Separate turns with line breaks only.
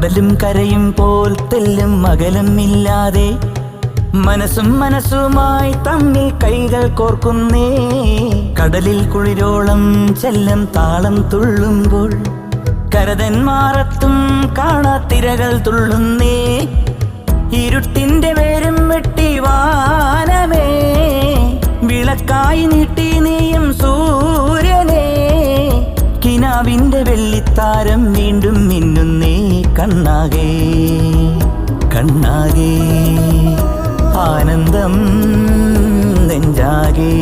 കടലും കരയും പോൽ തെല്ലും അകലം ഇല്ലാതെ മനസ്സും മനസ്സുമായി തമ്മിൽ കൈകൾ കോർക്കുന്നേ. കടലിൽ കുളിരോളം ചെല്ലം താളം തുള്ളുമ്പോൾ കരതന്മാറത്തും കാണാത്തിരകൾ തുള്ളുന്നേ. ഇരുട്ടിന്റെ വേരും വെട്ടി വാനമേ വിളക്കായി നീട്ടി നീയും സൂര്യനേ. കിനാവിന്റെ വെള്ളിത്താരം വീണ്ടും മിന്നുന്നേ. കണ്ണാകേ കണ്ണാകേ ആനന്ദം നെഞ്ചാകേ.